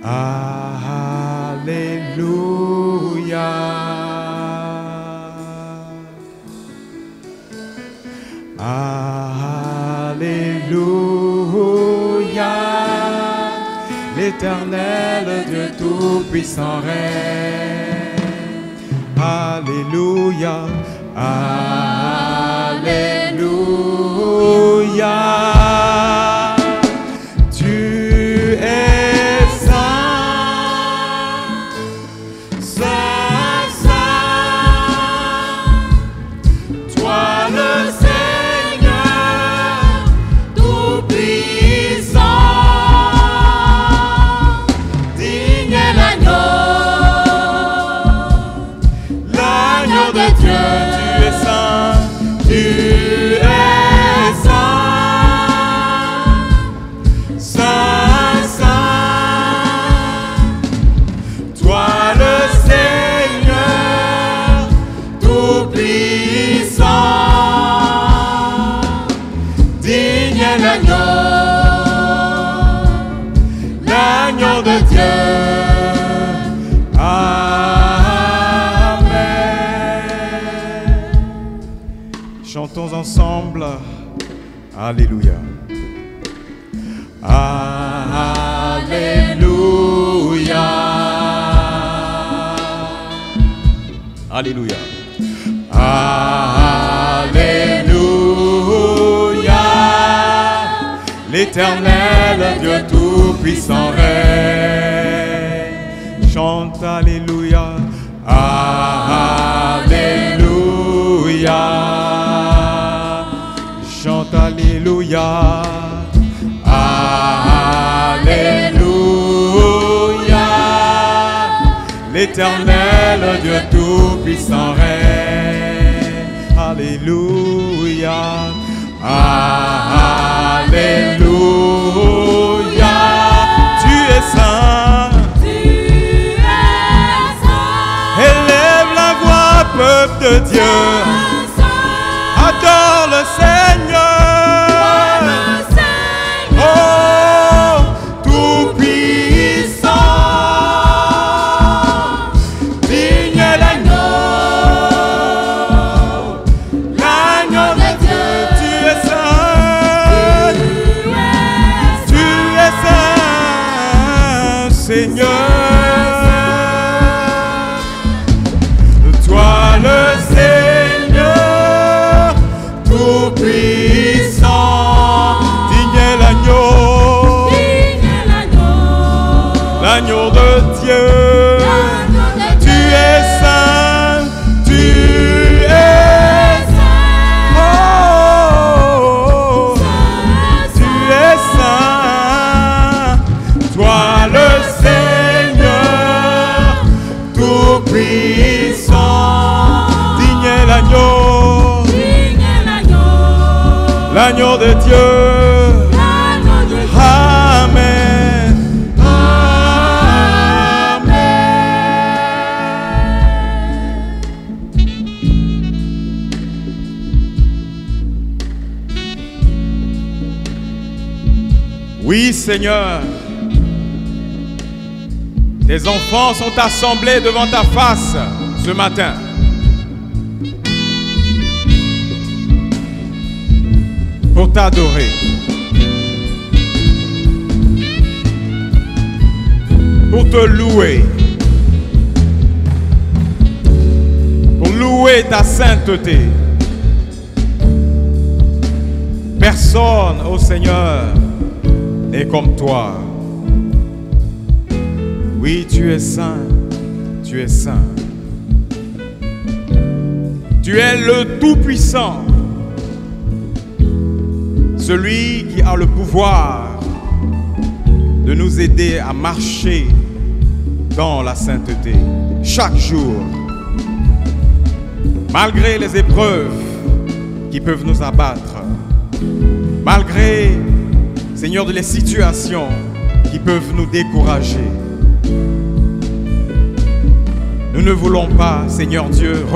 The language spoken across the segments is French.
Alléluia. Alléluia. L'Éternel Dieu Tout-Puissant règne. Alléluia. Alléluia. Tu es saint, saint, saint. Toi le Seigneur Tout-Puissant. Digne est l'agneau, l'agneau de Dieu. Tu es saint, tu es de Dieu. Amen. Chantons ensemble. Alléluia. Alléluia. Alléluia. Alléluia. L'Éternel Dieu Tout-Puissant règne. Chante Alléluia. Alléluia. Chante Alléluia. Alléluia. L'Éternel Dieu Tout-Puissant règne. Alléluia. Alléluia. Tu es saint. Tu es saint. Élève la voix, peuple de Dieu. Adore le Seigneur. Oh, Tout-Puissant. Digne est l'agneau, l'agneau de Dieu. Tu es saint. Tu es saint, Seigneur. Toi le Seigneur Tout-Puissant. Digne est l'agneau, l'agneau de Dieu. Tu es saint, tu es saint. Oh, tu es saint. Toi le Seigneur Tout-Puissant. Digne est l'agneau, l'agneau de Dieu. Amen. Oui, Seigneur, tes enfants sont assemblés devant ta face ce matin. Pour t'adorer, pour te louer, pour louer ta sainteté. Personne, ô Seigneur, n'est comme toi. Oui, tu es saint, tu es saint. Tu es le Tout-Puissant, celui qui a le pouvoir de nous aider à marcher dans la sainteté chaque jour, malgré les épreuves qui peuvent nous abattre, malgré, Seigneur, les situations qui peuvent nous décourager. Nous ne voulons pas, Seigneur Dieu,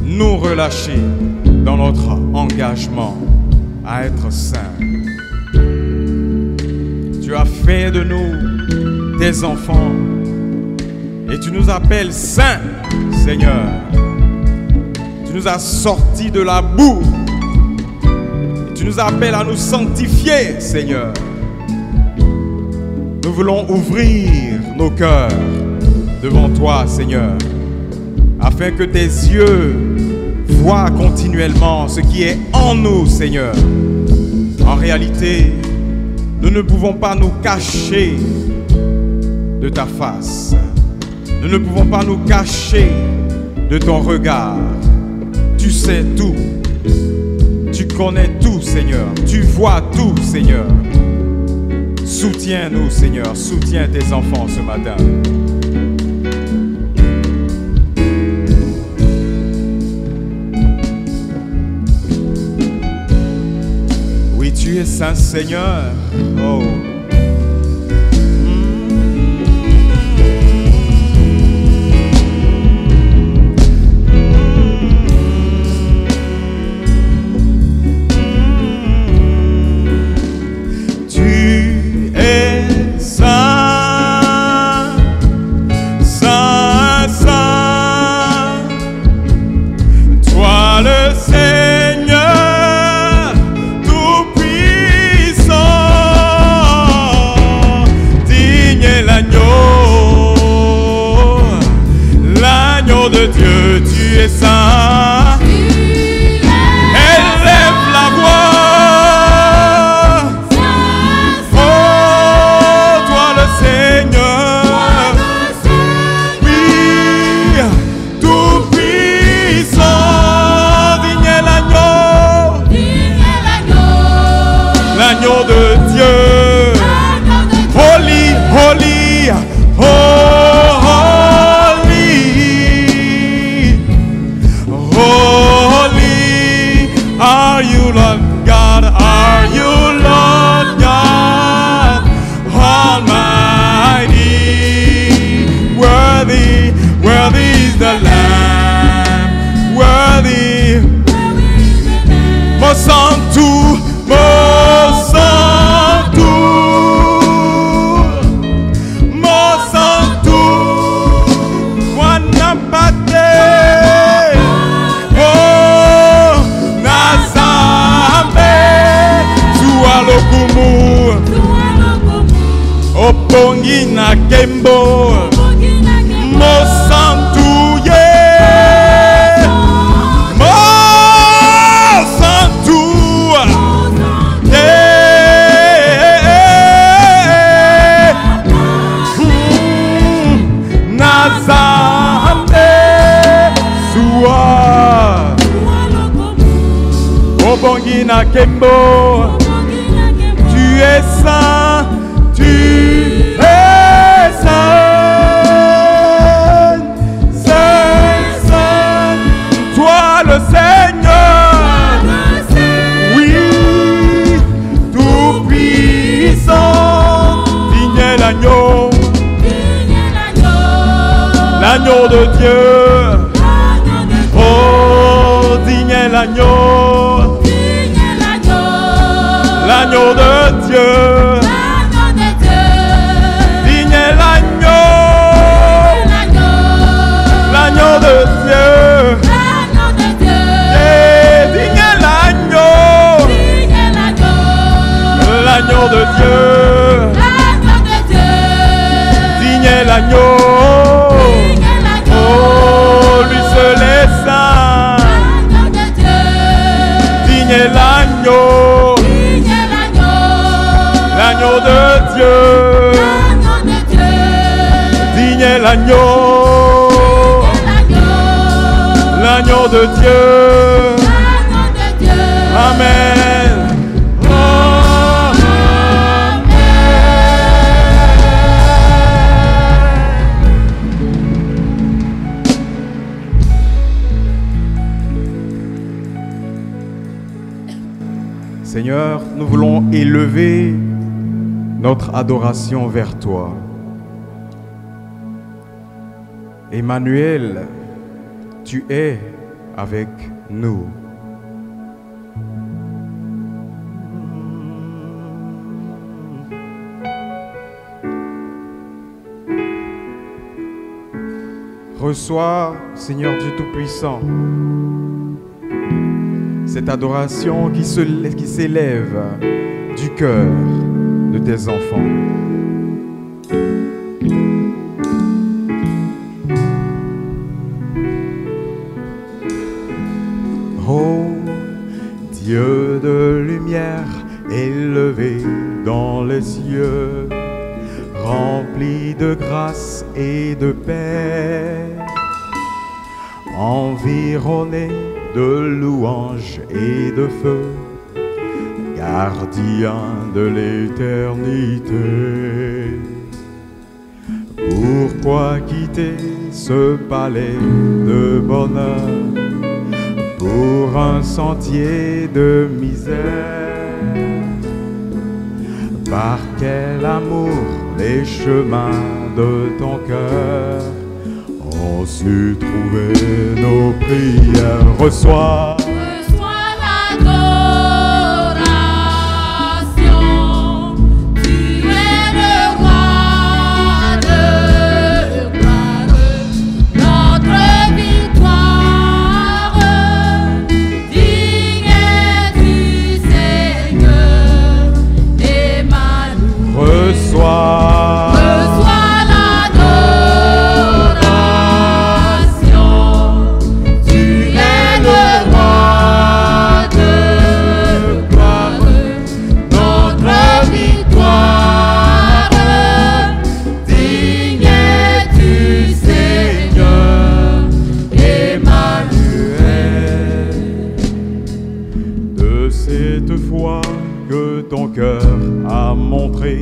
nous relâcher dans notre engagement à être saints. Tu as fait de nous tes enfants. Et tu nous appelles saints, Seigneur. Tu nous as sortis de la boue. Et tu nous appelles à nous sanctifier, Seigneur. Nous voulons ouvrir nos cœurs devant toi, Seigneur, afin que tes yeux voient continuellement ce qui est en nous, Seigneur. En réalité, nous ne pouvons pas nous cacher de ta face. Nous ne pouvons pas nous cacher de ton regard. Tu sais tout. Tu connais tout, Seigneur. Tu vois tout, Seigneur. Soutiens-nous, Seigneur. Soutiens tes enfants ce matin. Oui, tu es saint, Seigneur. Oh. Tu es saint, tu es saint, saint, saint, toi le Seigneur, oui, tout puissant, digne est l'agneau, l'agneau de Dieu, oh, digne est l'agneau. L'agneau de Dieu, digne est l'agneau, l'agneau de Dieu, digne est l'agneau, l'agneau de Dieu, digne est l'agneau, oh, lui seul est saint, digne est l'agneau. L'agneau de Dieu, digne est l'agneau, l'agneau de Dieu, amen. Oh, amen. Seigneur, nous voulons élever notre adoration vers toi. Emmanuel, tu es avec nous. Reçois, Seigneur Dieu Tout-Puissant, cette adoration qui s'élève du cœur de tes enfants. Oh, Dieu de lumière élevé dans les cieux, rempli de grâce et de paix, environné de louanges et de feu, gardien de l'éternité. Pourquoi quitter ce palais de bonheur pour un sentier de misère? Par quel amour les chemins de ton cœur ont su trouver nos prières? Reçois l'adoration, tu es le roi de gloire, notre victoire, digne du Seigneur, Emmanuel. Reçois l'adoration, tu es le roi de gloire, notre victoire, digne du Seigneur, Emmanuel. de cette foi que ton cœur a montré,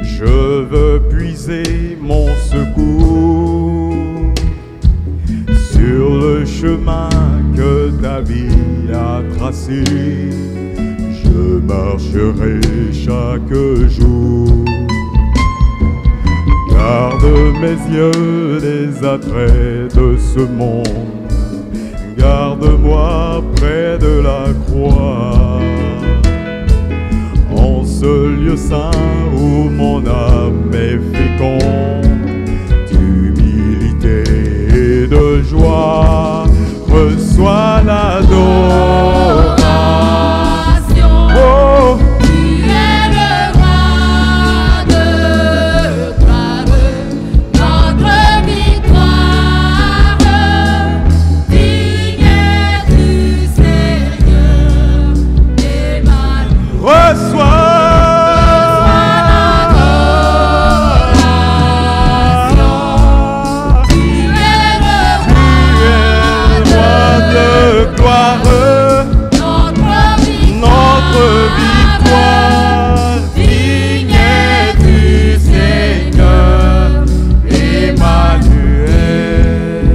je veux puiser mon secours sur le chemin que ta vie a tracé. Je marcherai chaque jour. Garde mes yeux des attraits de ce monde, garde-moi près de la croix, en ce lieu saint où mon âme est féconde d'humilité et de joie. Reçois l'adoration. Oh, Tu es le roi de gloire, notre victoire, digne du Seigneur, Emmanuel. reçois Tu es le roi de gloire, notre victoire, digne du Seigneur, Emmanuel.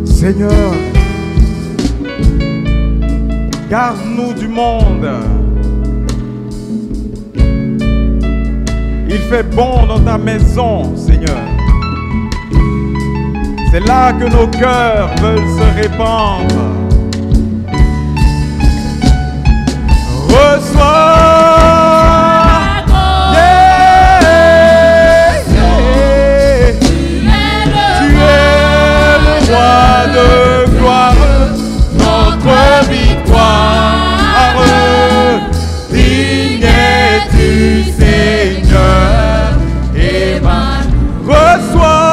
Seigneur, garde-nous du monde. Il fait bon dans ta maison, Seigneur. C'est là que nos cœurs veulent se répandre. Reçois. Tu es le roi de gloire, notre victoire, digne du Seigneur, Emmanuel. Reçois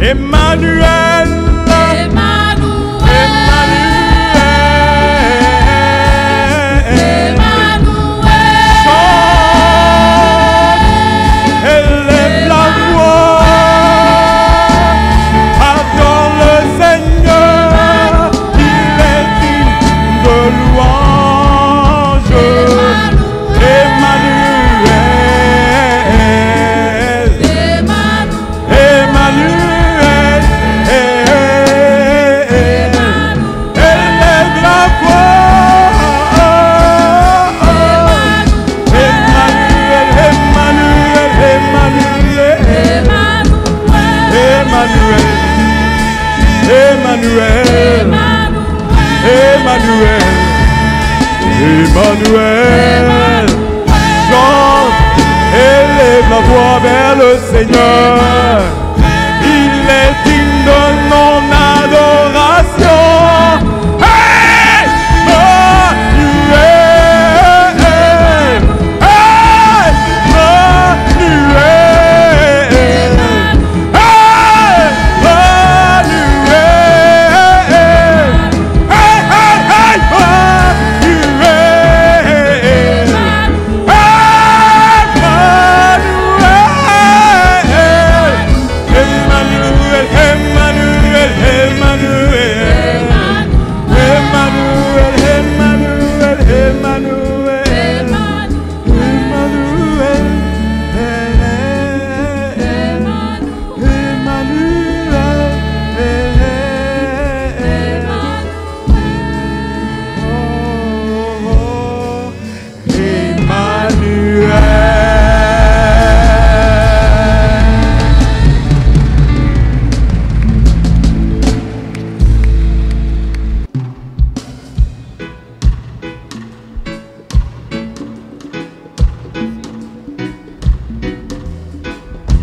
Emmanuel, élève la voix, adore le Seigneur, il est digne de louange. Emmanuel, Emmanuel, Emmanuel. Chante, élève la voix vers le Seigneur. Il est digne de mon adoration. Hey! Emmanuel, hey! Emmanuel, hey! Emmanuel, hey, hey, hey!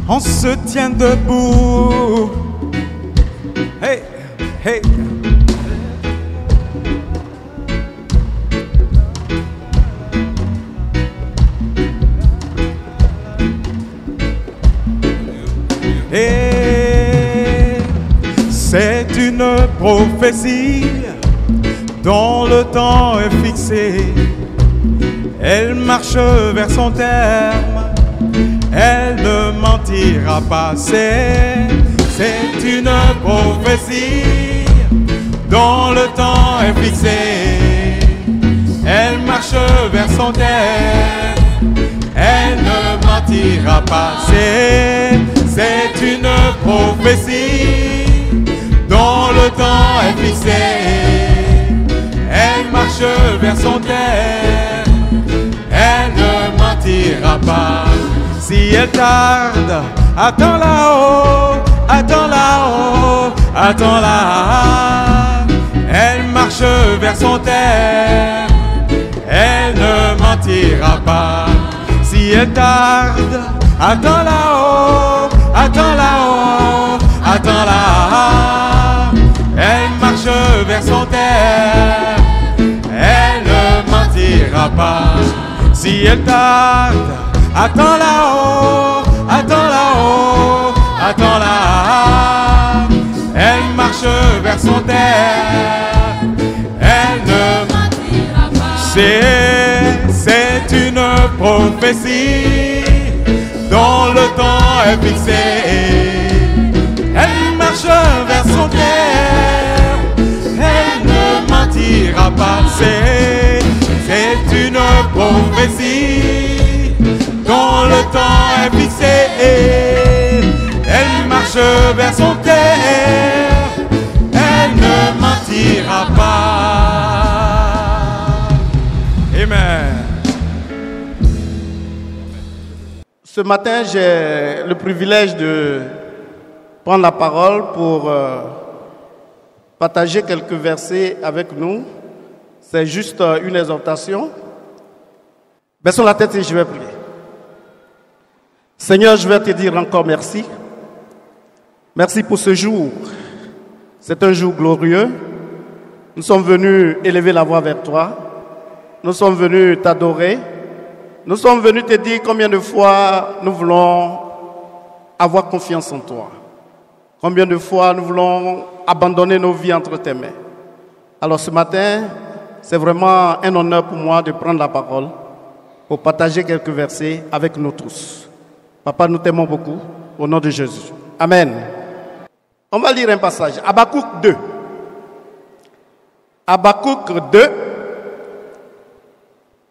On se tient debout. Hey, hey. Et c'est une prophétie dont le temps est fixé. Elle marche vers son terme. Elle ne mentira pas, c'est une prophétie dont le temps est fixé. Elle marche vers son terme, elle ne mentira pas, c'est une prophétie dont le temps est fixé. Elle marche vers son terme, elle ne mentira pas. Si elle tarde, attends là-haut, attends là-haut, attends là. Elle marche vers son terme, elle ne mentira pas. Si elle tarde, attends là-haut, attends là-haut, attends là. Elle marche vers son terme, elle ne mentira pas. Si elle tarde, attends là-haut, attends là-haut, attends là. Elle marche vers son terme, elle ne mentira pas. C'est une prophétie dont le temps est fixé. Elle marche vers son terme, elle ne mentira pas. C'est une prophétie dont le temps est fixé. Elle marche vers son terre, elle ne mentira pas. Amen. Ce matin, j'ai le privilège de prendre la parole pour partager quelques versets avec nous. C'est juste une exhortation. Baissons la tête et je vais prier. Seigneur, je vais te dire encore merci. Merci pour ce jour. C'est un jour glorieux. Nous sommes venus élever la voix vers toi. Nous sommes venus t'adorer. Nous sommes venus te dire combien de fois nous voulons avoir confiance en toi. Combien de fois nous voulons abandonner nos vies entre tes mains. Alors ce matin, c'est vraiment un honneur pour moi de prendre la parole pour partager quelques versets avec nous tous. Papa, nous t'aimons beaucoup, au nom de Jésus. Amen. On va lire un passage. Habakkuk 2. Habakkuk 2.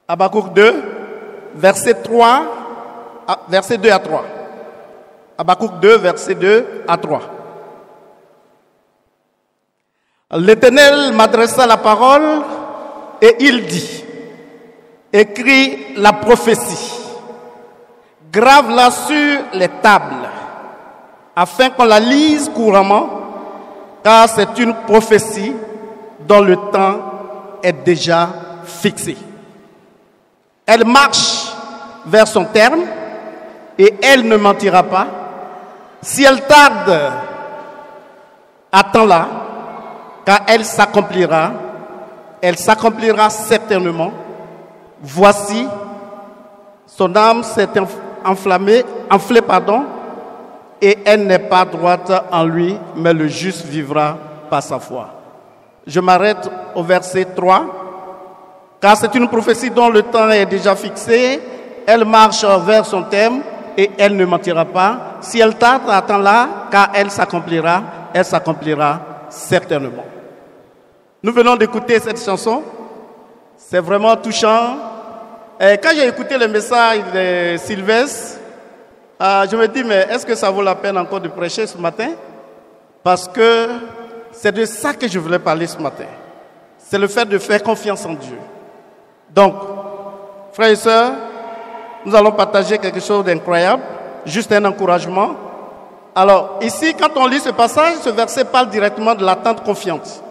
Habakkuk 2, verset 3, verset 2 à 3. Habakkuk 2, verset 2 à 3. L'Éternel m'adressa la parole et il dit, écris la prophétie. Grave-la sur les tables, afin qu'on la lise couramment, car c'est une prophétie dont le temps est déjà fixé. Elle marche vers son terme et elle ne mentira pas. Si elle tarde, attends-la, car elle s'accomplira certainement. Voici, son âme s'est enflée, et elle n'est pas droite en lui, mais le juste vivra par sa foi. Je m'arrête au verset 3. Car c'est une prophétie dont le temps est déjà fixé. Elle marche vers son terme et elle ne mentira pas. Si elle tarde, attends-la, car elle s'accomplira certainement. Nous venons d'écouter cette chanson. C'est vraiment touchant. Et quand j'ai écouté le message de Sylvestre, je me dis, mais est-ce que ça vaut la peine encore de prêcher ce matin? Parce que c'est de ça que je voulais parler ce matin. C'est le fait de faire confiance en Dieu. Donc, frères et sœurs, nous allons partager quelque chose d'incroyable, juste un encouragement. Alors, ici, quand on lit ce passage, ce verset parle directement de l'attente confiante.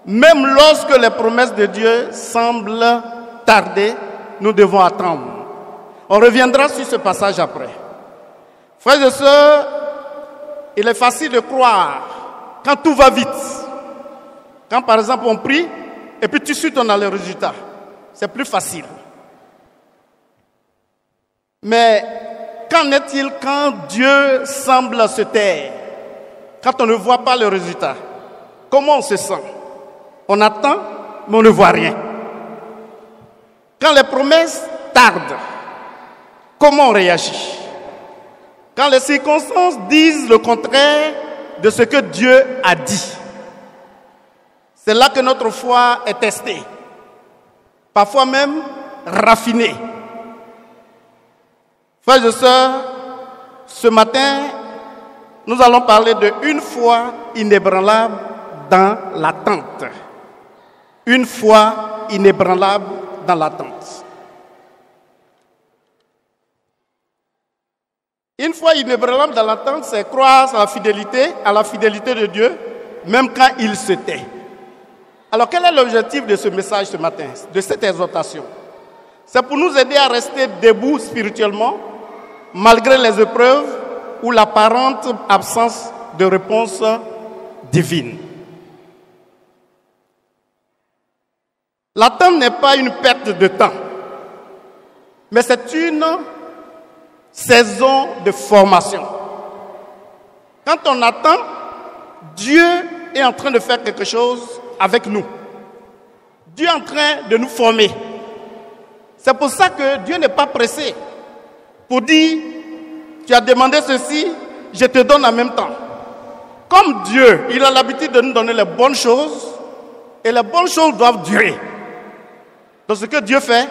Même lorsque les promesses de Dieu semblent tarder, nous devons attendre. On reviendra sur ce passage après. Frères et sœurs, il est facile de croire quand tout va vite. Quand par exemple on prie et puis tout de suite on a le résultat. C'est plus facile. Mais qu'en est-il quand Dieu semble se taire? Quand on ne voit pas le résultat, comment on se sent? On attend, mais on ne voit rien. Quand les promesses tardent, comment on réagit? Quand les circonstances disent le contraire de ce que Dieu a dit, c'est là que notre foi est testée, parfois même raffinée. Frères et sœurs, ce matin, nous allons parler de une foi inébranlable dans l'attente. Une foi inébranlable dans l'attente. Une foi inébranlable dans l'attente, c'est croire à la fidélité de Dieu, même quand il se tait. Alors, quel est l'objectif de ce message ce matin, de cette exhortation? C'est pour nous aider à rester debout spirituellement, malgré les épreuves ou l'apparente absence de réponse divine. L'attente n'est pas une perte de temps, mais c'est une saison de formation. Quand on attend, Dieu est en train de faire quelque chose avec nous. Dieu est en train de nous former. C'est pour ça que Dieu n'est pas pressé pour dire, tu as demandé ceci, je te donne en même temps. Comme Dieu, il a l'habitude de nous donner les bonnes choses, et les bonnes choses doivent durer. Donc ce que Dieu fait,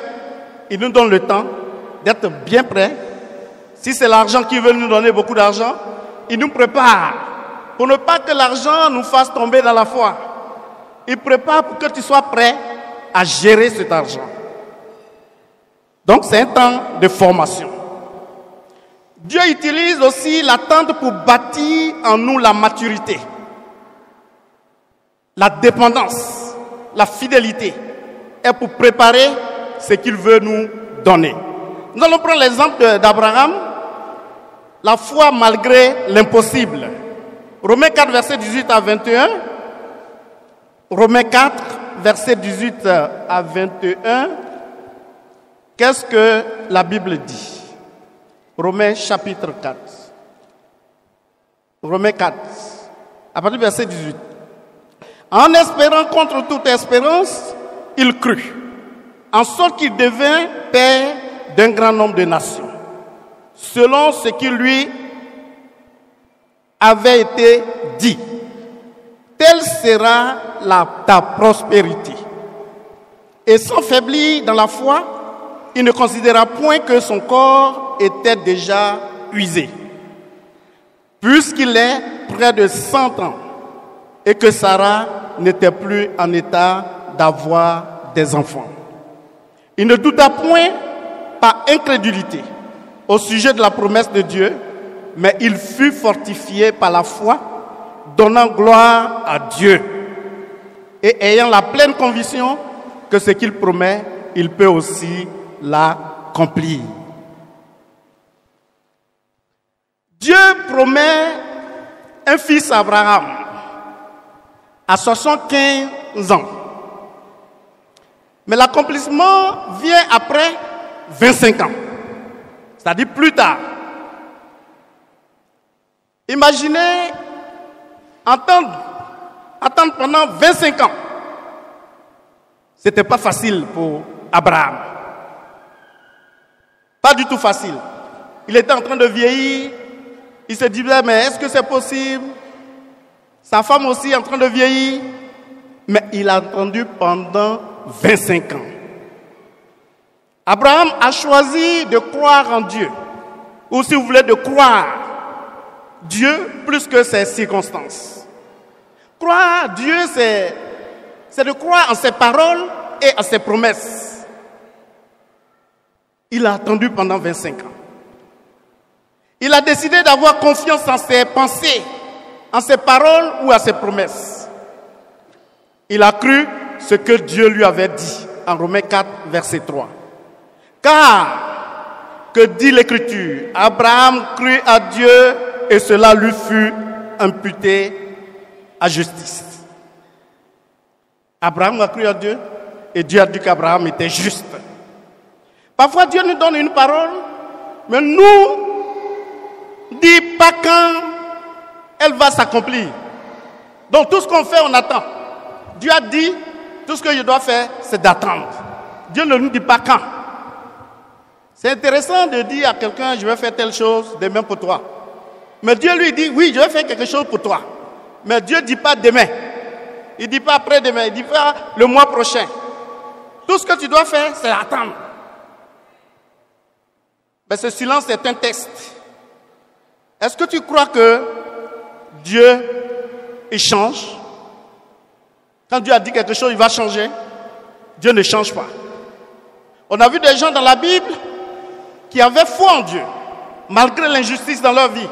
il nous donne le temps d'être bien prêt. Si c'est l'argent qu'il veut nous donner beaucoup d'argent, il nous prépare pour ne pas que l'argent nous fasse tomber dans la foi. Il prépare pour que tu sois prêt à gérer cet argent. Donc c'est un temps de formation. Dieu utilise aussi l'attente pour bâtir en nous la maturité, la dépendance, la fidélité, et pour préparer ce qu'il veut nous donner. Nous allons prendre l'exemple d'Abraham, la foi malgré l'impossible. Romains 4, verset 18 à 21. Romains 4, verset 18 à 21. Qu'est-ce que la Bible dit? Romains chapitre 4. Romains 4, à partir du verset 18. En espérant contre toute espérance, il crut, en sorte qu'il devint père d'un grand nombre de nations, selon ce qui lui avait été dit. Telle sera ta prospérité. Et sans faiblir dans la foi, il ne considéra point que son corps était déjà usé, puisqu'il est près de 100 ans, et que Sarah n'était plus en état d'avoir des enfants. Il ne douta point par incrédulité au sujet de la promesse de Dieu, mais il fut fortifié par la foi, donnant gloire à Dieu et ayant la pleine conviction que ce qu'il promet, il peut aussi l'accomplir. Dieu promet un fils à Abraham à 75 ans. Mais l'accomplissement vient après 25 ans, c'est-à-dire plus tard. Imaginez attendre pendant 25 ans. Ce n'était pas facile pour Abraham. Pas du tout facile. Il était en train de vieillir. Il se disait, mais est-ce que c'est possible? Sa femme aussi est en train de vieillir. Mais il a attendu pendant 25 ans. Abraham a choisi de croire en Dieu. Ou si vous voulez, de croire Dieu plus que ses circonstances. Croire Dieu, c'est de croire en ses paroles et en ses promesses. Il a attendu pendant 25 ans. Il a décidé d'avoir confiance en ses pensées, en ses paroles ou à ses promesses. Il a cru ce que Dieu lui avait dit en Romains 4, verset 3. Car, que dit l'Écriture? Abraham crut à Dieu et cela lui fut imputé à justice. Abraham a cru à Dieu et Dieu a dit qu'Abraham était juste. Parfois Dieu nous donne une parole, mais nous dit pas quand elle va s'accomplir. Donc tout ce qu'on fait, on attend. Dieu a dit, tout ce que je dois faire, c'est d'attendre. Dieu ne nous dit pas quand. C'est intéressant de dire à quelqu'un, je vais faire telle chose, demain pour toi. Mais Dieu lui dit, oui, je vais faire quelque chose pour toi. Mais Dieu ne dit pas demain. Il ne dit pas après-demain. Il ne dit pas le mois prochain. Tout ce que tu dois faire, c'est attendre. Mais ce silence est un test. Est-ce que tu crois que Dieu, il change? Quand Dieu a dit quelque chose, il va changer. Dieu ne change pas. On a vu des gens dans la Bible qui avaient foi en Dieu, malgré l'injustice dans leur vie.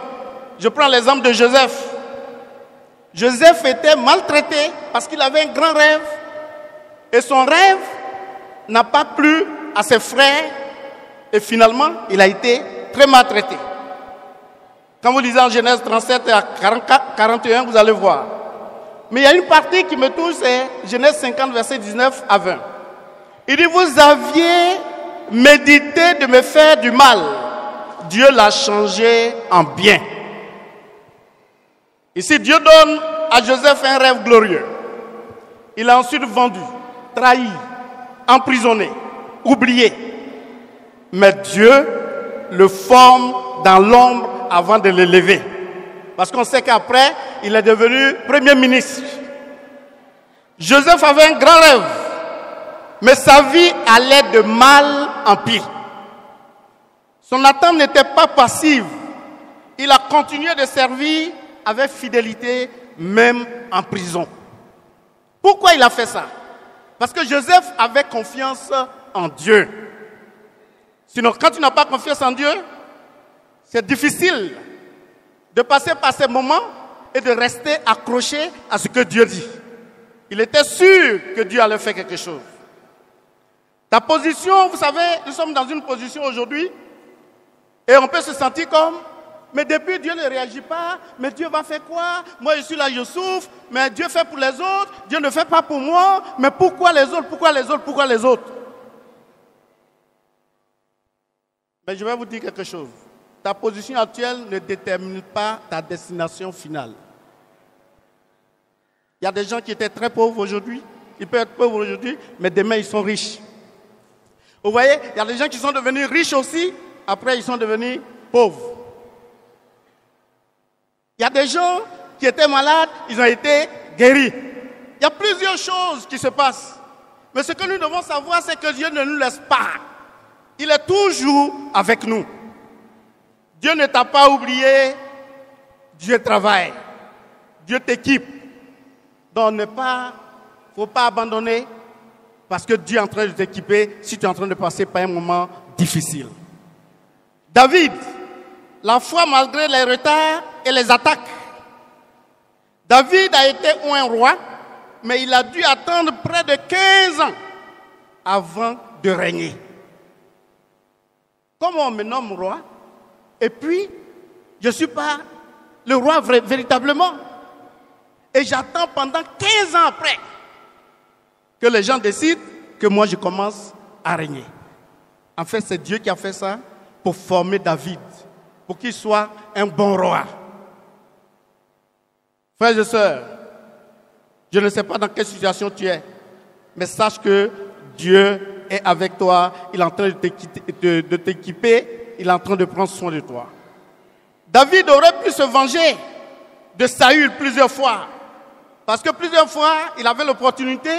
Je prends l'exemple de Joseph. Joseph était maltraité parce qu'il avait un grand rêve. Et son rêve n'a pas plu à ses frères. Et finalement, il a été très maltraité. Quand vous lisez en Genèse 37 à 41, vous allez voir. Mais il y a une partie qui me touche, c'est Genèse 50, verset 19 à 20. Il dit, vous aviez médité de me faire du mal. Dieu l'a changé en bien. Ici, Dieu donne à Joseph un rêve glorieux. Il a ensuite vendu, trahi, emprisonné, oublié. Mais Dieu le forme dans l'ombre avant de l'élever. Parce qu'on sait qu'après, il est devenu premier ministre. Joseph avait un grand rêve. Mais sa vie allait de mal en pire. Son attente n'était pas passive. Il a continué de servir avec fidélité, même en prison. Pourquoi il a fait ça? Parce que Joseph avait confiance en Dieu. Sinon, quand tu n'as pas confiance en Dieu, c'est difficile de passer par ces moments et de rester accroché à ce que Dieu dit. Il était sûr que Dieu allait faire quelque chose. Ta position, vous savez, nous sommes dans une position aujourd'hui et on peut se sentir comme, mais depuis Dieu ne réagit pas, mais Dieu va faire quoi? Moi je suis là, je souffre, mais Dieu fait pour les autres, Dieu ne fait pas pour moi, mais pourquoi les autres, pourquoi les autres, pourquoi les autres? Mais je vais vous dire quelque chose. Ta position actuelle ne détermine pas ta destination finale. Il y a des gens qui étaient très pauvres aujourd'hui, ils peuvent être pauvres aujourd'hui, mais demain ils sont riches. Vous voyez, il y a des gens qui sont devenus riches aussi, après ils sont devenus pauvres. Il y a des gens qui étaient malades, ils ont été guéris. Il y a plusieurs choses qui se passent. Mais ce que nous devons savoir, c'est que Dieu ne nous laisse pas. Il est toujours avec nous. Dieu ne t'a pas oublié, Dieu travaille, Dieu t'équipe. Donc il ne faut pas abandonner parce que Dieu est en train de t'équiper si tu es en train de passer par un moment difficile. David, la foi malgré les retards et les attaques. David a été un roi, mais il a dû attendre près de 15 ans avant de régner. Comment on me nomme roi? Et puis, je ne suis pas le roi véritablement. Et j'attends pendant 15 ans après que les gens décident que moi je commence à régner. En fait, c'est Dieu qui a fait ça pour former David, pour qu'il soit un bon roi. Frères et sœurs, je ne sais pas dans quelle situation tu es, mais sache que Dieu est avec toi, il est en train de t'équiper, il est en train de prendre soin de toi. David aurait pu se venger de Saül plusieurs fois, parce que plusieurs fois, il avait l'opportunité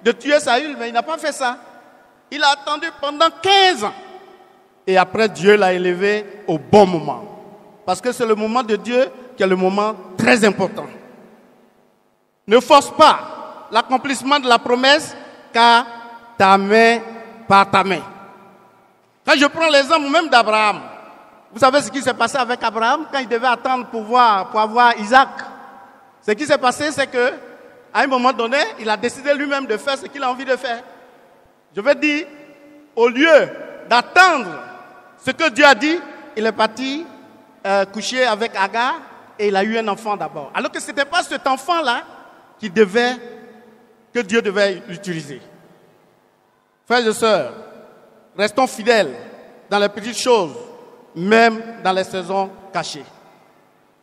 de tuer Saül, mais il n'a pas fait ça. Il a attendu pendant 15 ans. Et après, Dieu l'a élevé au bon moment. Parce que c'est le moment de Dieu qui est le moment très important. Ne force pas l'accomplissement de la promesse, car ta main par ta main. Quand je prends l'exemple même d'Abraham, vous savez ce qui s'est passé avec Abraham quand il devait attendre pour avoir Isaac. Ce qui s'est passé, c'est que à un moment donné, il a décidé lui-même de faire ce qu'il a envie de faire. Je veux dire, au lieu d'attendre ce que Dieu a dit, il est parti coucher avec Agar et il a eu un enfant d'abord. Alors que ce n'était pas cet enfant-là que Dieu devait utiliser. Frères et sœurs, restons fidèles dans les petites choses, même dans les saisons cachées.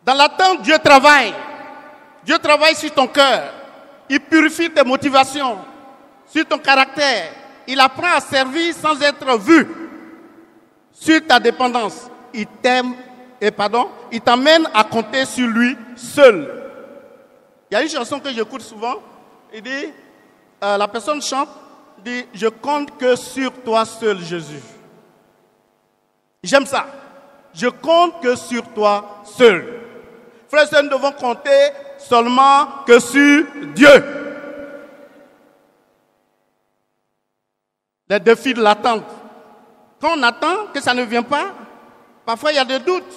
Dans l'attente, Dieu travaille. Dieu travaille sur ton cœur. Il purifie tes motivations, sur ton caractère. Il apprend à servir sans être vu. Sur ta dépendance, il t'amène à compter sur lui seul. Il y a une chanson que j'écoute souvent. Il dit, la personne chante, dit, je compte que sur toi seul, Jésus. J'aime ça. Je compte que sur toi seul. Frères et sœurs, nous devons compter seulement que sur Dieu. Les défis de l'attente. Quand on attend que ça ne vient pas, parfois il y a des doutes.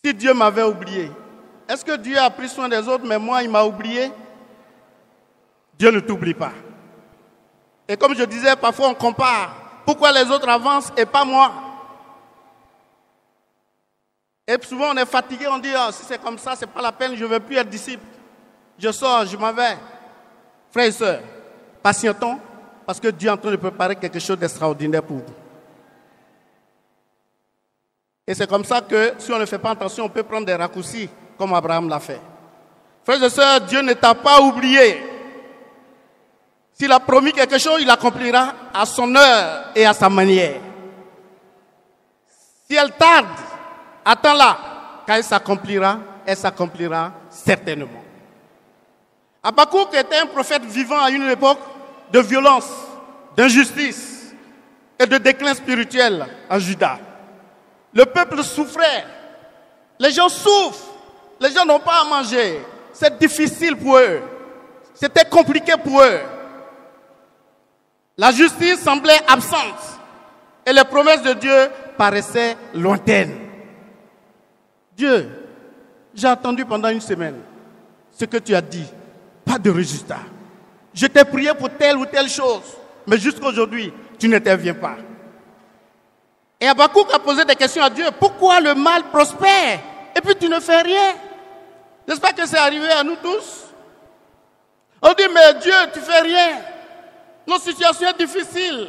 Si Dieu m'avait oublié, est-ce que Dieu a pris soin des autres, mais moi, il m'a oublié? Dieu ne t'oublie pas. Et comme je disais, parfois on compare. Pourquoi les autres avancent et pas moi? Et souvent on est fatigué, on dit, oh, si c'est comme ça, c'est pas la peine, je ne veux plus être disciple. Je sors, je m'en vais. Frères et sœurs, patientons, parce que Dieu est en train de préparer quelque chose d'extraordinaire pour vous. Et c'est comme ça que, si on ne fait pas attention, on peut prendre des raccourcis, comme Abraham l'a fait. Frères et sœurs, Dieu ne t'a pas oublié. S'il a promis quelque chose, il l'accomplira à son heure et à sa manière. Si elle tarde, attends-la, quand elle s'accomplira certainement. Habakkuk était un prophète vivant à une époque de violence, d'injustice et de déclin spirituel en Juda. Le peuple souffrait, les gens souffrent, les gens n'ont pas à manger, c'est difficile pour eux, c'était compliqué pour eux. La justice semblait absente et les promesses de Dieu paraissaient lointaines. Dieu, j'ai attendu pendant une semaine ce que tu as dit, pas de résultat. Je t'ai prié pour telle ou telle chose, mais jusqu'à aujourd'hui, tu n'interviens pas. Et Habakkuk a posé des questions à Dieu. Pourquoi le mal prospère et puis tu ne fais rien? N'est-ce pas que c'est arrivé à nous tous? On dit, mais Dieu, tu fais rien. Nos situations sont difficiles.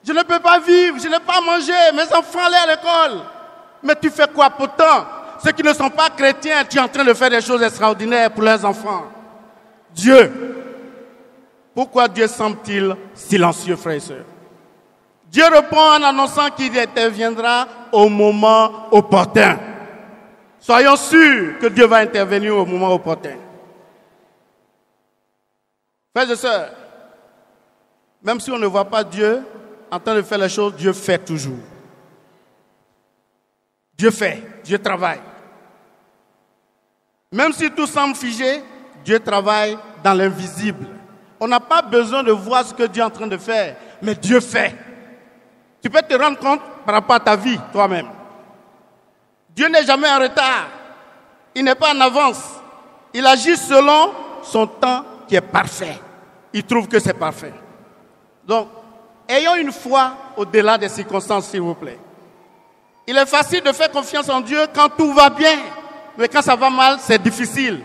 Je ne peux pas vivre, je n'ai pas mangé, mes enfants allaient à l'école. Mais tu fais quoi? Pourtant, ceux qui ne sont pas chrétiens, tu es en train de faire des choses extraordinaires pour leurs enfants. Dieu, pourquoi Dieu semble-t-il silencieux, frères et sœurs? Dieu répond en annonçant qu'il interviendra au moment opportun. Soyons sûrs que Dieu va intervenir au moment opportun. Frères et sœurs, même si on ne voit pas Dieu en train de faire les choses, Dieu fait toujours. Dieu fait, Dieu travaille. Même si tout semble figé, Dieu travaille dans l'invisible. On n'a pas besoin de voir ce que Dieu est en train de faire, mais Dieu fait. Tu peux te rendre compte par rapport à ta vie, toi-même. Dieu n'est jamais en retard. Il n'est pas en avance. Il agit selon son temps qui est parfait. Il trouve que c'est parfait. Donc, ayons une foi au-delà des circonstances, s'il vous plaît. Il est facile de faire confiance en Dieu quand tout va bien. Mais quand ça va mal, c'est difficile.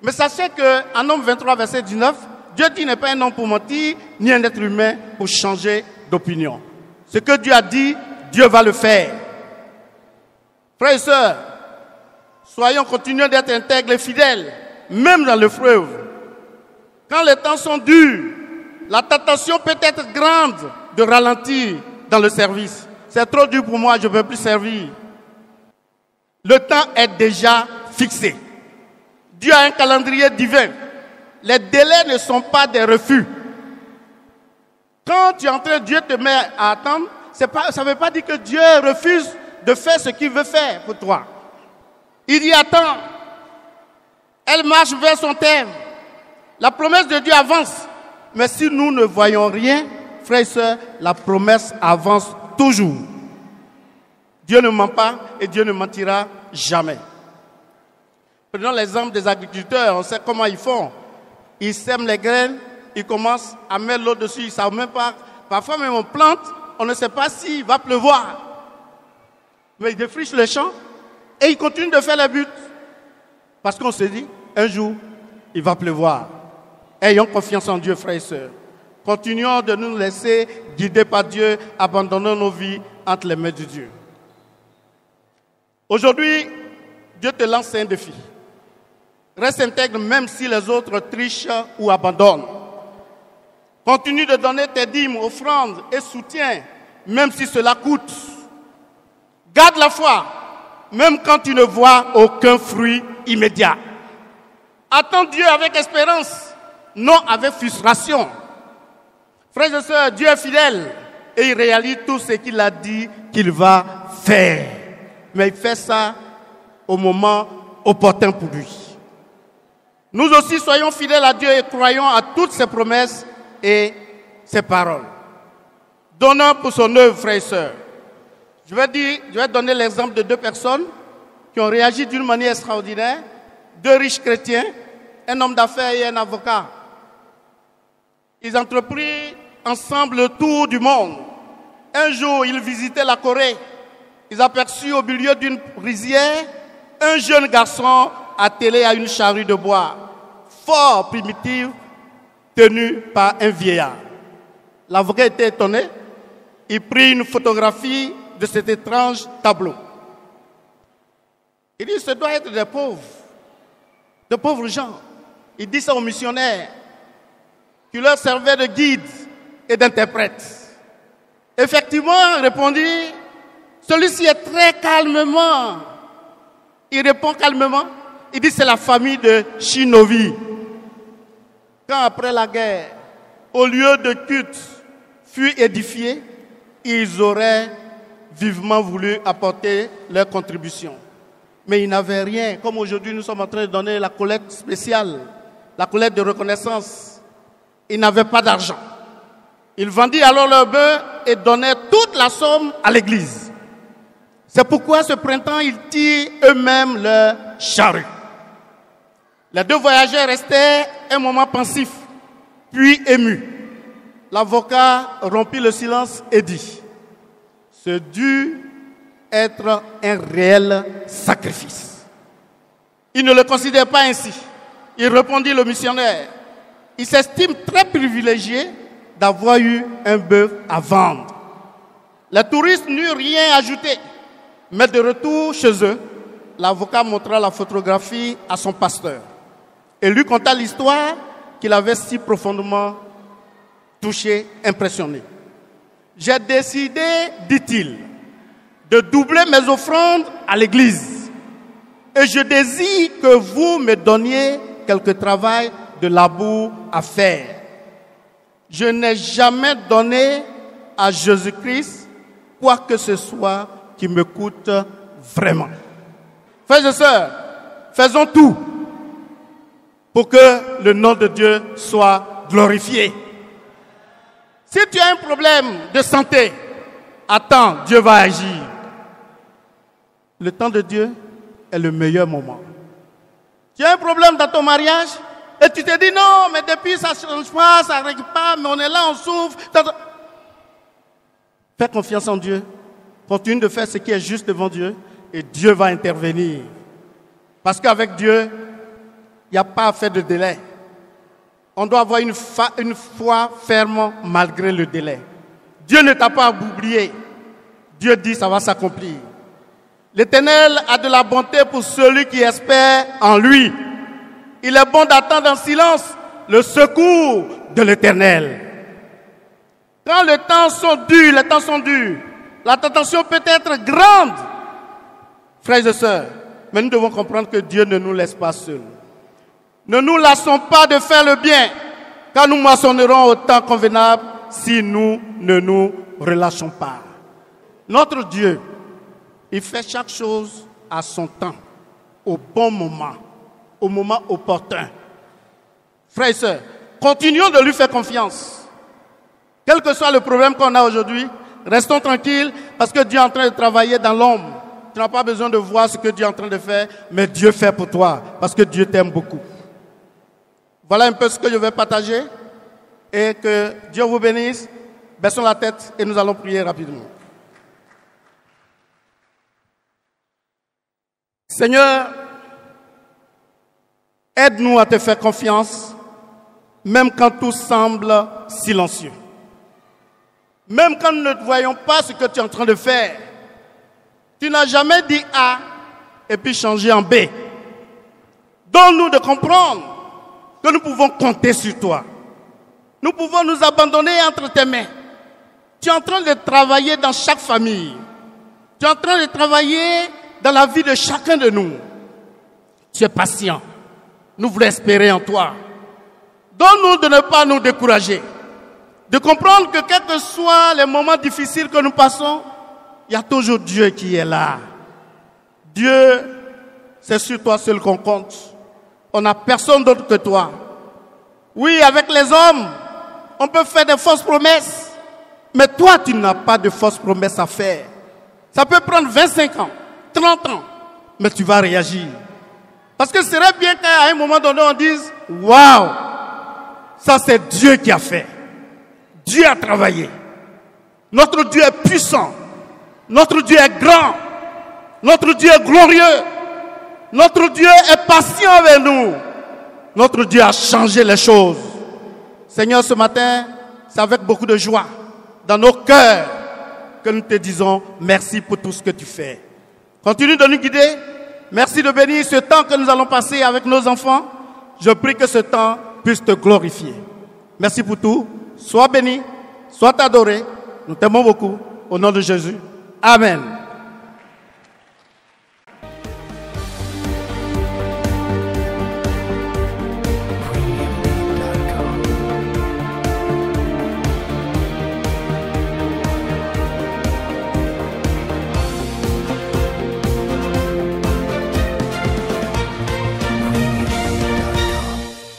Mais sachez qu'en Homme 23, verset 19, Dieu dit n'est pas un homme pour mentir, ni un être humain pour changer d'opinion. Ce que Dieu a dit, Dieu va le faire. Frères et sœurs, continuons d'être intègres et fidèles, même dans le fleuve. Quand les temps sont durs, la tentation peut être grande de ralentir dans le service. C'est trop dur pour moi, je ne peux plus servir. Le temps est déjà fixé. Dieu a un calendrier divin. Les délais ne sont pas des refus. Quand tu es en train, Dieu te met à attendre, ça ne veut pas dire que Dieu refuse de faire ce qu'il veut faire pour toi. Il dit attends. Elle marche vers son terme. La promesse de Dieu avance. Mais si nous ne voyons rien, frères et sœurs, la promesse avance toujours. Dieu ne ment pas et Dieu ne mentira jamais. Prenons l'exemple des agriculteurs, on sait comment ils font. Ils sèment les graines, ils commencent à mettre l'eau dessus, ils ne savent même pas. Parfois même on plante, on ne sait pas s'il va pleuvoir. Mais ils défrichent les champs et ils continuent de faire les buts. Parce qu'on se dit, un jour, il va pleuvoir. Ayons confiance en Dieu, frères et sœurs. Continuons de nous laisser guider par Dieu, abandonnons nos vies entre les mains de Dieu. Aujourd'hui, Dieu te lance un défi. Reste intègre même si les autres trichent ou abandonnent. Continue de donner tes dîmes, offrandes et soutiens, même si cela coûte. Garde la foi, même quand tu ne vois aucun fruit immédiat. Attends Dieu avec espérance, non avec frustration. Frères et sœurs, Dieu est fidèle et il réalise tout ce qu'il a dit qu'il va faire. Mais il fait ça au moment opportun pour lui. Nous aussi soyons fidèles à Dieu et croyons à toutes ses promesses et ses paroles. Donnons pour son œuvre, frères et sœurs. Je vais donner l'exemple de deux personnes qui ont réagi d'une manière extraordinaire. Deux riches chrétiens, un homme d'affaires et un avocat. Ils entreprirent ensemble le tour du monde. Un jour, ils visitaient la Corée. Ils aperçurent au milieu d'une rizière un jeune garçon attelé à une charrue de bois, fort primitive, tenue par un vieillard. L'avocat était étonné. Il prit une photographie de cet étrange tableau. Il dit, ce doit être des pauvres gens. Il dit ça aux missionnaires qui leur servaient de guide et d'interprète. Effectivement, répondit, celui-ci est très calmement. Il répond calmement. Il dit, c'est la famille de Shinobi. Quand après la guerre, au lieu de culte fut édifié, ils auraient vivement voulu apporter leur contribution. Mais ils n'avaient rien. Comme aujourd'hui, nous sommes en train de donner la collecte spéciale, la collecte de reconnaissance. Ils n'avaient pas d'argent. Ils vendirent alors leurs bœufs et donnaient toute la somme à l'église. C'est pourquoi ce printemps, ils tirent eux-mêmes leur charrue. Les deux voyageurs restaient un moment pensifs, puis émus. L'avocat rompit le silence et dit, ce dut être un réel sacrifice. Il ne le considère pas ainsi. Il répondit le missionnaire, il s'estime très privilégié d'avoir eu un bœuf à vendre. Les touristes n'eurent rien ajouté, mais de retour chez eux, l'avocat montra la photographie à son pasteur et lui conta l'histoire qu'il avait si profondément touché, impressionné. J'ai décidé, dit-il, de doubler mes offrandes à l'église. Et je désire que vous me donniez quelque travail de labour à faire. Je n'ai jamais donné à Jésus-Christ quoi que ce soit qui me coûte vraiment. Frères et sœurs, faisons tout pour que le nom de Dieu soit glorifié. Si tu as un problème de santé, attends, Dieu va agir. Le temps de Dieu est le meilleur moment. Tu as un problème dans ton mariage et tu te dis non, mais depuis ça ne change pas, ça ne règle pas, mais on est là, on souffre. Fais confiance en Dieu. Continue de faire ce qui est juste devant Dieu et Dieu va intervenir. Parce qu'avec Dieu, il n'y a pas à faire de délai. On doit avoir une foi ferme malgré le délai. Dieu ne t'a pas oublié. Dieu dit ça va s'accomplir. L'Éternel a de la bonté pour celui qui espère en lui. Il est bon d'attendre en silence le secours de l'Éternel. Quand les temps sont durs, la tentation peut être grande. Frères et sœurs, mais nous devons comprendre que Dieu ne nous laisse pas seuls. Ne nous lassons pas de faire le bien, car nous moissonnerons au temps convenable si nous ne nous relâchons pas. Notre Dieu, il fait chaque chose à son temps, au bon moment, au moment opportun. Frères et sœurs, continuons de lui faire confiance. Quel que soit le problème qu'on a aujourd'hui, restons tranquilles parce que Dieu est en train de travailler dans l'ombre. Tu n'as pas besoin de voir ce que Dieu est en train de faire, mais Dieu fait pour toi parce que Dieu t'aime beaucoup. Voilà un peu ce que je vais partager et que Dieu vous bénisse. Baissons la tête et nous allons prier rapidement. Seigneur, aide-nous à te faire confiance, même quand tout semble silencieux. Même quand nous ne voyons pas ce que tu es en train de faire. Tu n'as jamais dit A et puis changé en B. Donne-nous de comprendre que nous pouvons compter sur toi. Nous pouvons nous abandonner entre tes mains. Tu es en train de travailler dans chaque famille. Tu es en train de travailler dans la vie de chacun de nous. Tu es patient. Nous voulons espérer en toi. Donne-nous de ne pas nous décourager. De comprendre que quels que soient les moments difficiles que nous passons, il y a toujours Dieu qui est là. Dieu, c'est sur toi seul qu'on compte. On n'a personne d'autre que toi. Oui, avec les hommes, on peut faire des fausses promesses. Mais toi, tu n'as pas de fausses promesses à faire. Ça peut prendre 25 ans, 30 ans, mais tu vas réagir. Parce que ce serait bien qu'à un moment donné, on dise « Waouh, ça c'est Dieu qui a fait. Dieu a travaillé. Notre Dieu est puissant. Notre Dieu est grand. Notre Dieu est glorieux. Notre Dieu est patient avec nous. Notre Dieu a changé les choses. » Seigneur, ce matin, c'est avec beaucoup de joie dans nos cœurs que nous te disons merci pour tout ce que tu fais. Continue de nous guider. Merci de bénir ce temps que nous allons passer avec nos enfants. Je prie que ce temps puisse te glorifier. Merci pour tout. Sois béni, sois adoré. Nous t'aimons beaucoup. Au nom de Jésus. Amen.